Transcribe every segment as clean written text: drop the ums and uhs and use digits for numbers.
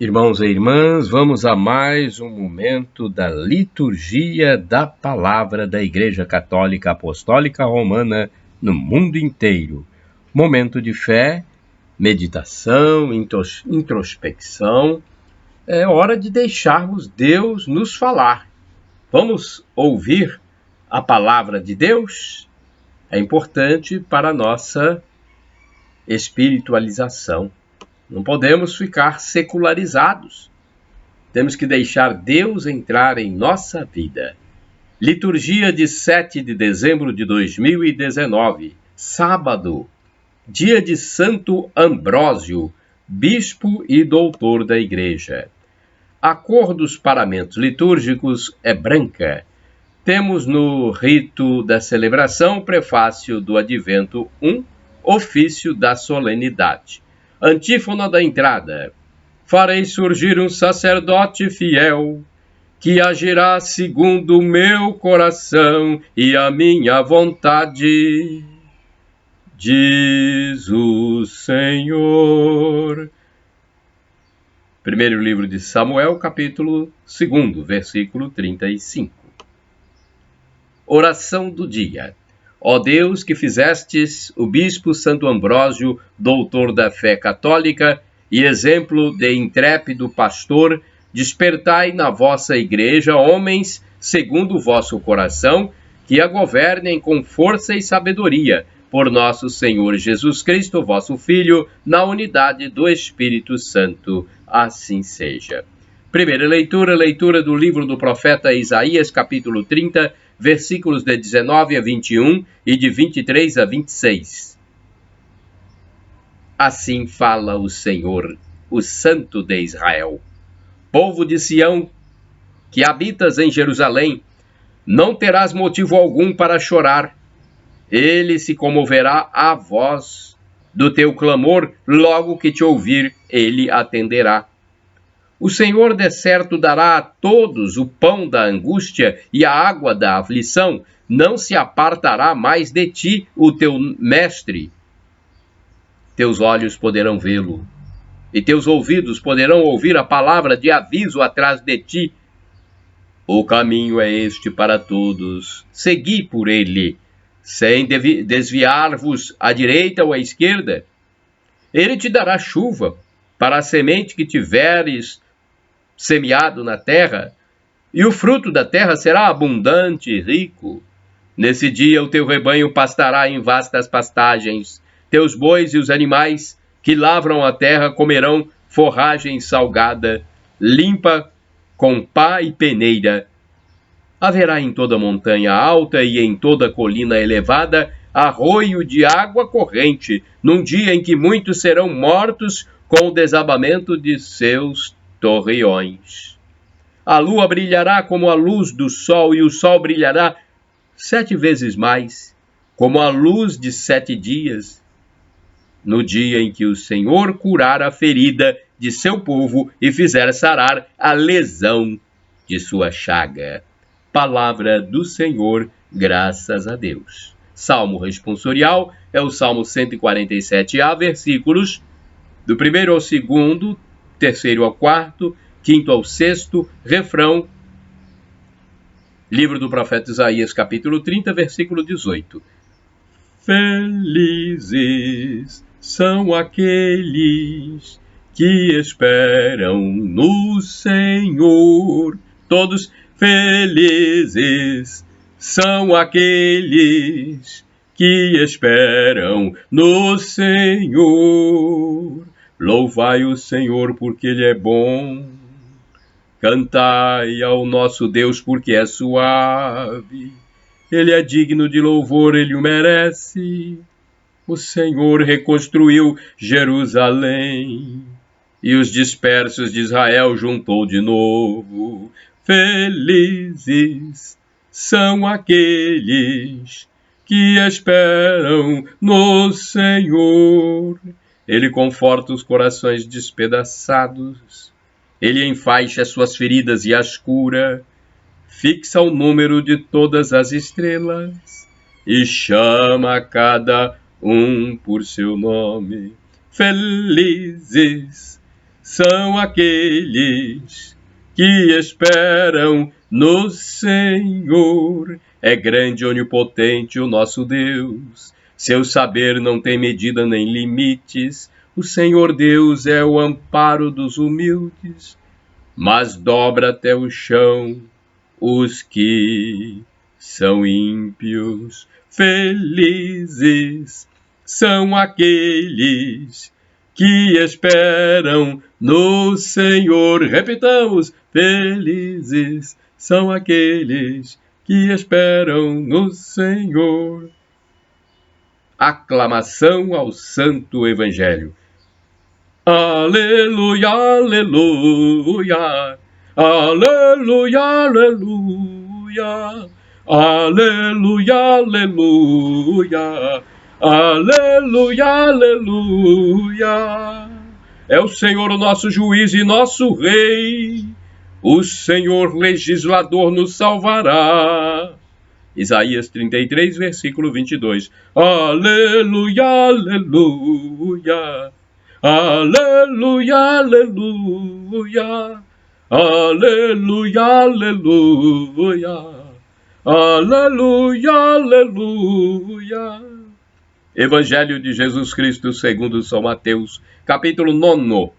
Irmãos e irmãs, vamos a mais um momento da liturgia da palavra da Igreja Católica Apostólica Romana no mundo inteiro. Momento de fé, meditação, introspecção. É hora de deixarmos Deus nos falar. Vamos ouvir a palavra de Deus? É importante para a nossa espiritualização. Não podemos ficar secularizados. Temos que deixar Deus entrar em nossa vida. Liturgia de 7 de dezembro de 2019, sábado, dia de Santo Ambrósio, bispo e doutor da Igreja. A cor dos paramentos litúrgicos é branca. Temos no rito da celebração o prefácio do Advento 1, ofício da solenidade. Antífona da entrada: farei surgir um sacerdote fiel, que agirá segundo o meu coração e a minha vontade, diz o Senhor. Primeiro livro de Samuel, capítulo 2, versículo 35. Oração do dia. Ó Deus, que fizestes o bispo Santo Ambrósio, doutor da fé católica e exemplo de intrépido pastor, despertai na vossa igreja homens segundo o vosso coração, que a governem com força e sabedoria, por nosso Senhor Jesus Cristo, vosso Filho, na unidade do Espírito Santo. Assim seja. Primeira leitura do livro do profeta Isaías, capítulo 30, versículos de 19 a 21 e de 23 a 26. Assim fala o Senhor, o Santo de Israel. Povo de Sião, que habitas em Jerusalém, não terás motivo algum para chorar. Ele se comoverá à voz do teu clamor, logo que te ouvir, ele atenderá. O Senhor de certo dará a todos o pão da angústia e a água da aflição. Não se apartará mais de ti o teu mestre. Teus olhos poderão vê-lo, e teus ouvidos poderão ouvir a palavra de aviso atrás de ti. O caminho é este para todos. Segui por ele, sem desviar-vos à direita ou à esquerda. Ele te dará chuva para a semente que tiveres semeado na terra, e o fruto da terra será abundante e rico. Nesse dia o teu rebanho pastará em vastas pastagens, teus bois e os animais que lavram a terra comerão forragem salgada, limpa com pá e peneira. Haverá em toda montanha alta e em toda colina elevada arroio de água corrente, num dia em que muitos serão mortos com o desabamento de seus torreões. A lua brilhará como a luz do sol, e o sol brilhará 7 vezes mais, como a luz de 7 dias, no dia em que o Senhor curar a ferida de seu povo e fizer sarar a lesão de sua chaga. Palavra do Senhor, graças a Deus. Salmo responsorial é o Salmo 147a, versículos do 1º ao 2º, 3º ao 4º, 5º ao 6º, refrão, livro do profeta Isaías, capítulo 30, versículo 18. Felizes são aqueles que esperam no Senhor. Todos felizes são aqueles que esperam no Senhor. Louvai o Senhor porque Ele é bom. Cantai ao nosso Deus porque é suave. Ele é digno de louvor, Ele o merece. O Senhor reconstruiu Jerusalém e os dispersos de Israel juntou de novo. Felizes são aqueles que esperam no Senhor. Ele conforta os corações despedaçados. Ele enfaixa suas feridas e as cura. Fixa o número de todas as estrelas e chama cada um por seu nome. Felizes são aqueles que esperam no Senhor. É grande e onipotente o nosso Deus, seu saber não tem medida nem limites. O Senhor Deus é o amparo dos humildes, mas dobra até o chão os que são ímpios. Felizes são aqueles que esperam no Senhor. Repitamos: felizes são aqueles que esperam no Senhor. Aclamação ao Santo Evangelho. Aleluia, aleluia, aleluia, aleluia, aleluia, aleluia, aleluia, aleluia. É o Senhor o nosso juiz e nosso rei, o Senhor legislador nos salvará. Isaías 33, versículo 22. Aleluia, aleluia, aleluia, aleluia, aleluia, aleluia, aleluia, aleluia. Evangelho de Jesus Cristo segundo São Mateus, capítulo 9,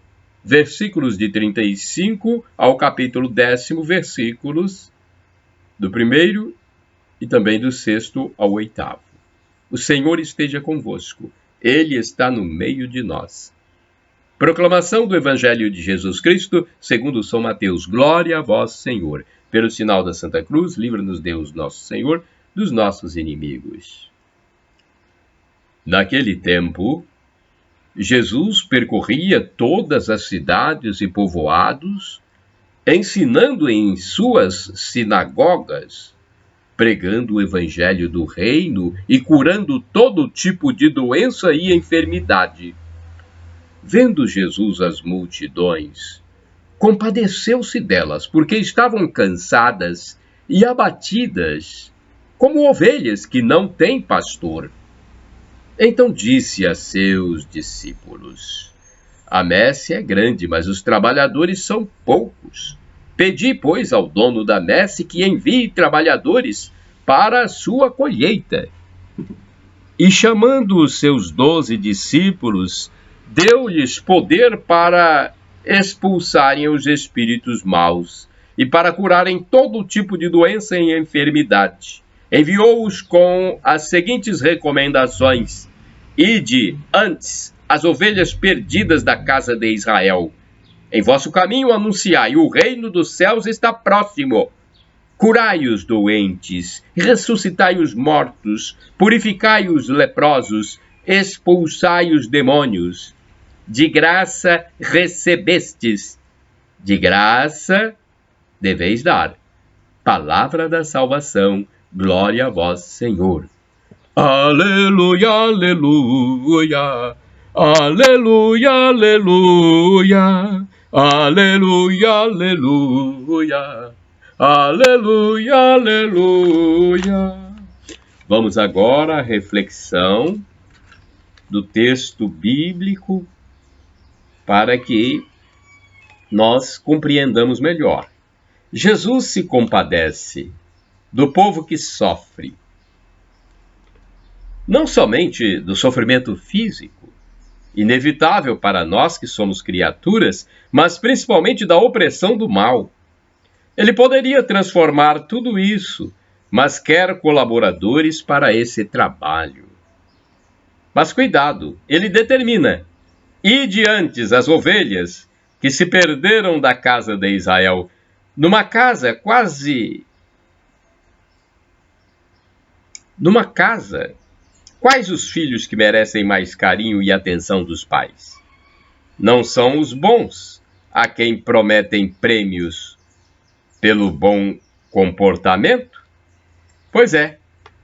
versículos de 35 ao capítulo 10, versículos do 1º e também do 6º ao 8º. O Senhor esteja convosco, Ele está no meio de nós. Proclamação do Evangelho de Jesus Cristo, segundo São Mateus. Glória a vós, Senhor. Pelo sinal da Santa Cruz, livra-nos Deus, nosso Senhor, dos nossos inimigos. Naquele tempo, Jesus percorria todas as cidades e povoados, ensinando em suas sinagogas, pregando o Evangelho do Reino e curando todo tipo de doença e enfermidade. Vendo Jesus as multidões, compadeceu-se delas, porque estavam cansadas e abatidas, como ovelhas que não têm pastor. Então disse a seus discípulos: a messe é grande, mas os trabalhadores são poucos. Pedi, pois, ao dono da messe que envie trabalhadores para a sua colheita. E chamando os seus 12 discípulos, deu-lhes poder para expulsarem os espíritos maus e para curarem todo tipo de doença e enfermidade. Enviou-os com as seguintes recomendações: ide antes as ovelhas perdidas da casa de Israel. Em vosso caminho anunciai: o reino dos céus está próximo. Curai os doentes, ressuscitai os mortos, purificai os leprosos, expulsai os demônios. De graça recebestes, de graça deveis dar. Palavra da salvação, glória a vós, Senhor. Aleluia, aleluia, aleluia, aleluia, aleluia, aleluia, aleluia, aleluia. Vamos agora à reflexão do texto bíblico para que nós compreendamos melhor. Jesus se compadece do povo que sofre, não somente do sofrimento físico, inevitável para nós que somos criaturas, mas principalmente da opressão do mal. Ele poderia transformar tudo isso, mas quer colaboradores para esse trabalho. Mas cuidado, ele determina: ide antes as ovelhas que se perderam da casa de Israel. Numa casa, quais os filhos que merecem mais carinho e atenção dos pais? Não são os bons, a quem prometem prêmios pelo bom comportamento? Pois é,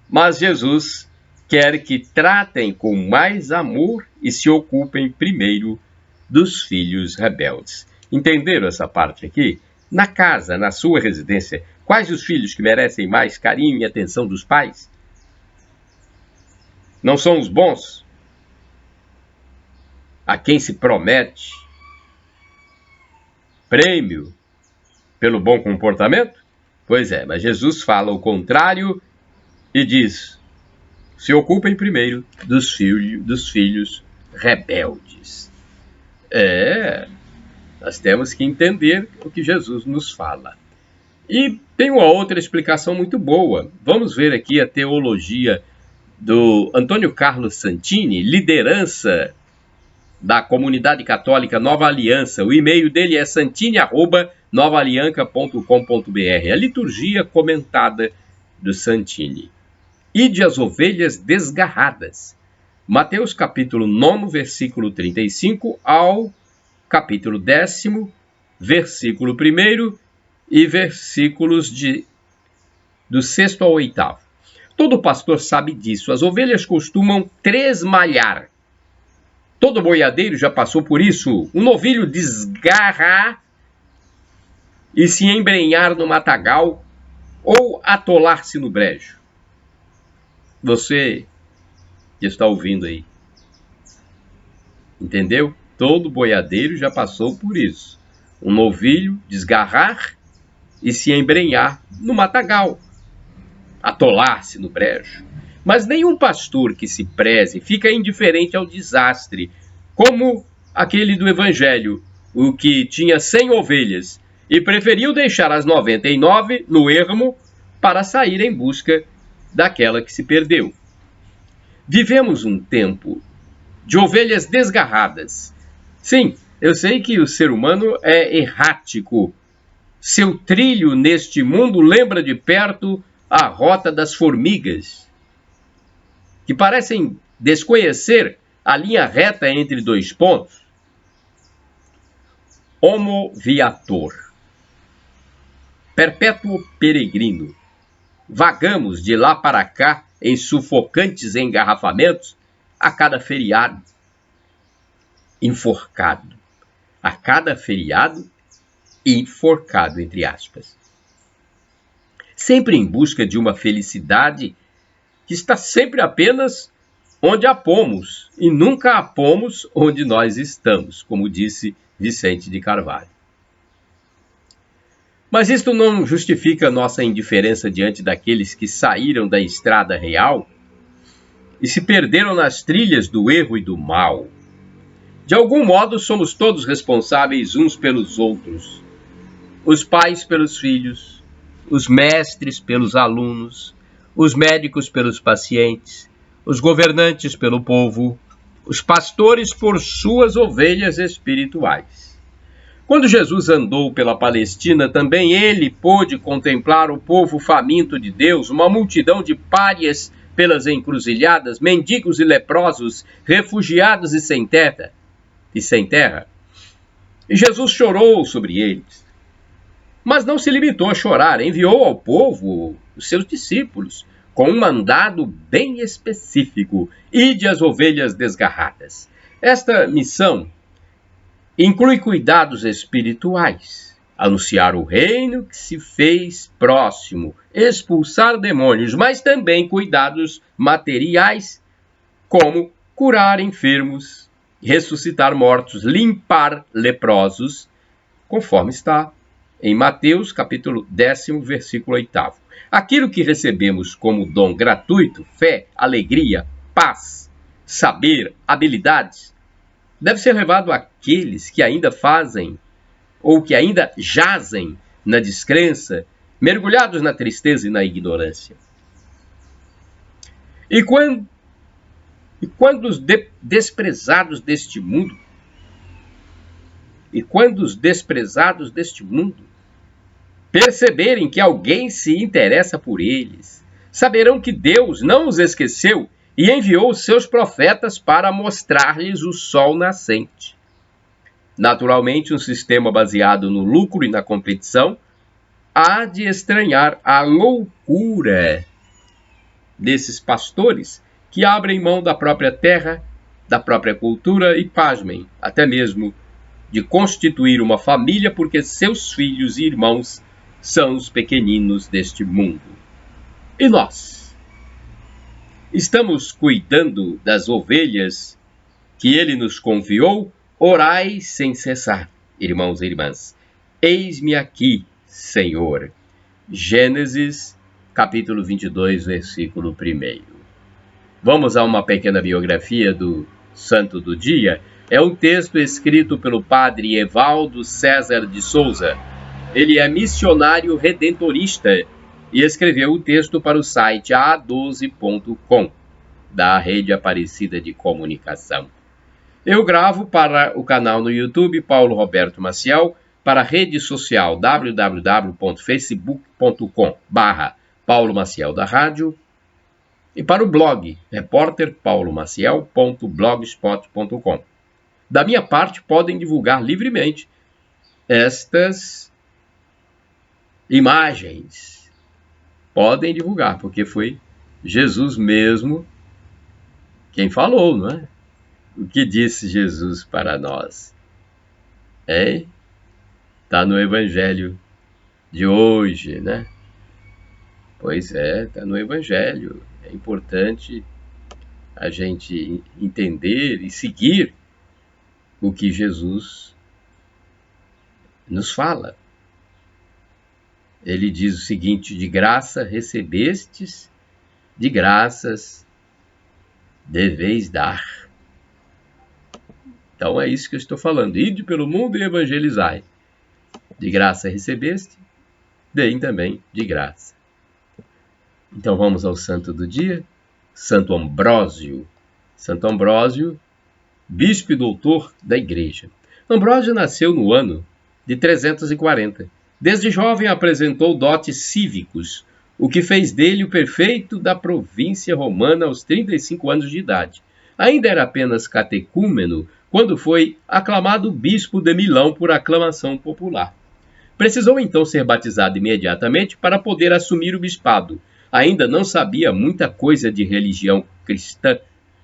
mas Jesus quer que tratem com mais amor e se ocupem primeiro dos filhos rebeldes. Entenderam essa parte aqui? Na casa, na sua residência, quais os filhos que merecem mais carinho e atenção dos pais? Não são os bons, a quem se promete prêmio pelo bom comportamento? Pois é, mas Jesus fala o contrário e diz: se ocupem primeiro dos filhos rebeldes. Nós temos que entender o que Jesus nos fala. E tem uma outra explicação muito boa. Vamos ver aqui a teologia do Antônio Carlos Santini, liderança da comunidade católica Nova Aliança. O e-mail dele é santini@novaalianca.com.br. A liturgia comentada do Santini. Ide as ovelhas desgarradas. Mateus capítulo 9, versículo 35 ao capítulo 10, versículo 1 e versículos do 6º ao 8º. Todo pastor sabe disso. As ovelhas costumam tresmalhar. Todo boiadeiro já passou por isso. Um novilho desgarrar e se embrenhar no matagal ou atolar-se no brejo. Você que está ouvindo aí, entendeu? Todo boiadeiro já passou por isso. Um novilho desgarrar e se embrenhar no matagal, atolar-se no brejo. Mas nenhum pastor que se preze fica indiferente ao desastre, como aquele do Evangelho, o que tinha 100 ovelhas e preferiu deixar as 99 no ermo para sair em busca daquela que se perdeu. Vivemos um tempo de ovelhas desgarradas. Sim, eu sei que o ser humano é errático. Seu trilho neste mundo lembra de perto a rota das formigas, que parecem desconhecer a linha reta entre dois pontos. Homo viator, perpétuo peregrino. Vagamos de lá para cá em sufocantes engarrafamentos a cada feriado. Enforcado. A cada feriado, enforcado, entre aspas. Sempre em busca de uma felicidade que está sempre apenas onde a pomos, e nunca a pomos onde nós estamos, como disse Vicente de Carvalho. Mas isto não justifica nossa indiferença diante daqueles que saíram da estrada real e se perderam nas trilhas do erro e do mal. De algum modo, somos todos responsáveis uns pelos outros. Os pais pelos filhos, os mestres pelos alunos, os médicos pelos pacientes, os governantes pelo povo, os pastores por suas ovelhas espirituais. Quando Jesus andou pela Palestina, também ele pôde contemplar o povo faminto de Deus, uma multidão de párias pelas encruzilhadas, mendigos e leprosos, refugiados e sem terra. E Jesus chorou sobre eles. Mas não se limitou a chorar, enviou ao povo os seus discípulos, com um mandado bem específico: ide as ovelhas desgarradas. Esta missão inclui cuidados espirituais, anunciar o reino que se fez próximo, expulsar demônios, mas também cuidados materiais, como curar enfermos, ressuscitar mortos, limpar leprosos, conforme está em Mateus, capítulo 10, versículo 8. Aquilo que recebemos como dom gratuito, fé, alegria, paz, saber, habilidades, deve ser levado àqueles que ainda fazem ou que ainda jazem na descrença, mergulhados na tristeza e na ignorância. E quando os desprezados deste mundo, perceberem que alguém se interessa por eles, saberão que Deus não os esqueceu e enviou os seus profetas para mostrar-lhes o sol nascente. Naturalmente, um sistema baseado no lucro e na competição há de estranhar a loucura desses pastores que abrem mão da própria terra, da própria cultura e, pasmem, até mesmo de constituir uma família porque seus filhos e irmãos são os pequeninos deste mundo. E nós? Estamos cuidando das ovelhas que ele nos confiou? Orai sem cessar, irmãos e irmãs. Eis-me aqui, Senhor. Gênesis, capítulo 22, versículo 1. Vamos a uma pequena biografia do Santo do Dia. É um texto escrito pelo padre Evaldo César de Souza. Ele é missionário redentorista e escreveu o texto para o site a12.com, da Rede Aparecida de Comunicação. Eu gravo para o canal no YouTube Paulo Roberto Maciel, para a rede social www.facebook.com/Paulo Maciel da Rádio e para o blog repórterpaulomaciel.blogspot.com. Da minha parte, podem divulgar livremente estas imagens. Podem divulgar, porque foi Jesus mesmo quem falou, não é? O que disse Jesus para nós? Está no Evangelho de hoje, né? Pois é, está no Evangelho. É importante a gente entender e seguir o que Jesus nos fala. Ele diz o seguinte: de graça recebestes, de graças deveis dar. Então é isso que eu estou falando. Ide pelo mundo e evangelizai. De graça recebeste, deem também de graça. Então vamos ao santo do dia, Santo Ambrósio. Santo Ambrósio, bispo e doutor da Igreja. Ambrósio nasceu no ano de 340. Desde jovem apresentou dotes cívicos, o que fez dele o prefeito da província romana aos 35 anos de idade. Ainda era apenas catecúmeno quando foi aclamado bispo de Milão por aclamação popular. Precisou então ser batizado imediatamente para poder assumir o bispado. Ainda não sabia muita coisa de religião cristã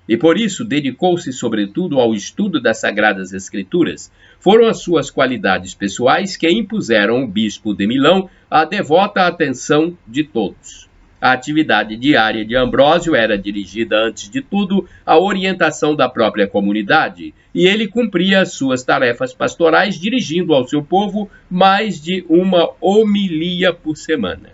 e por isso dedicou-se sobretudo ao estudo das Sagradas Escrituras. Foram as suas qualidades pessoais que impuseram ao bispo de Milão a devota atenção de todos. A atividade diária de Ambrósio era dirigida, antes de tudo, à orientação da própria comunidade, e ele cumpria as suas tarefas pastorais dirigindo ao seu povo mais de uma homilia por semana.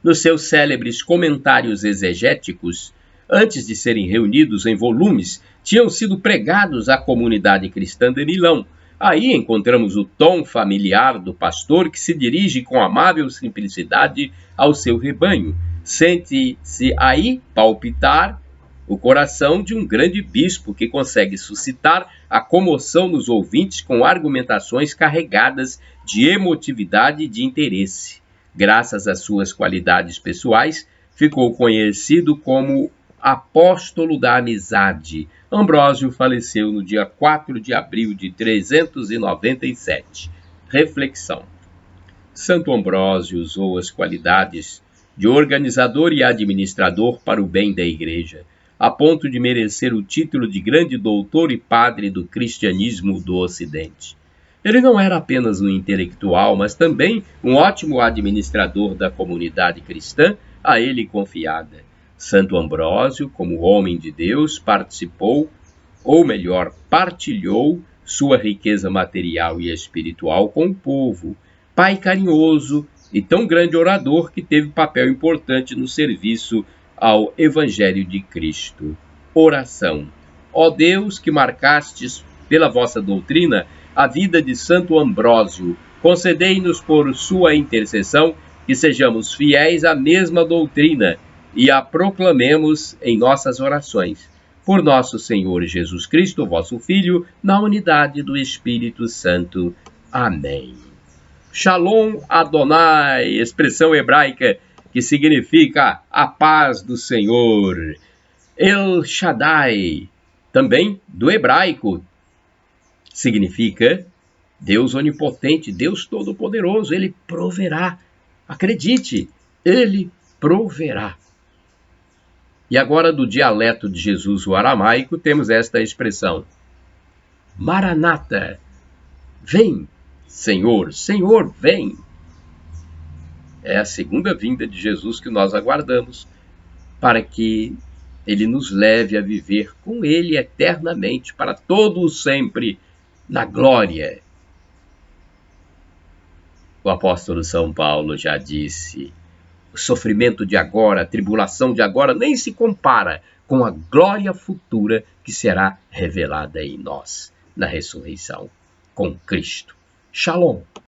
Nos seus célebres comentários exegéticos, antes de serem reunidos em volumes, tinham sido pregados à comunidade cristã de Milão. Aí encontramos o tom familiar do pastor que se dirige com amável simplicidade ao seu rebanho. Sente-se aí palpitar o coração de um grande bispo que consegue suscitar a comoção nos ouvintes com argumentações carregadas de emotividade e de interesse. Graças às suas qualidades pessoais, ficou conhecido como apóstolo da amizade. Ambrósio faleceu no dia 4 de abril de 397. Reflexão. Santo Ambrósio usou as qualidades de organizador e administrador para o bem da Igreja, a ponto de merecer o título de grande doutor e padre do cristianismo do Ocidente. Ele não era apenas um intelectual, mas também um ótimo administrador da comunidade cristã a ele confiada. Santo Ambrósio, como homem de Deus, participou, ou melhor, partilhou sua riqueza material e espiritual com o povo. Pai carinhoso e tão grande orador que teve papel importante no serviço ao Evangelho de Cristo. Oração. Ó Deus, que marcastes pela vossa doutrina a vida de Santo Ambrósio, concedei-nos por sua intercessão que sejamos fiéis à mesma doutrina e a proclamemos em nossas orações. Por nosso Senhor Jesus Cristo, vosso Filho, na unidade do Espírito Santo. Amém. Shalom Adonai, expressão hebraica que significa a paz do Senhor. El Shaddai, também do hebraico, significa Deus onipotente, Deus todo-poderoso. Ele proverá. Acredite, Ele proverá. E agora, do dialeto de Jesus, o aramaico, temos esta expressão: Maranata, vem, Senhor, Senhor, vem. É a segunda vinda de Jesus que nós aguardamos, para que Ele nos leve a viver com Ele eternamente, para todo o sempre, na glória. O apóstolo São Paulo já disse: o sofrimento de agora, a tribulação de agora, nem se compara com a glória futura que será revelada em nós, na ressurreição com Cristo. Shalom.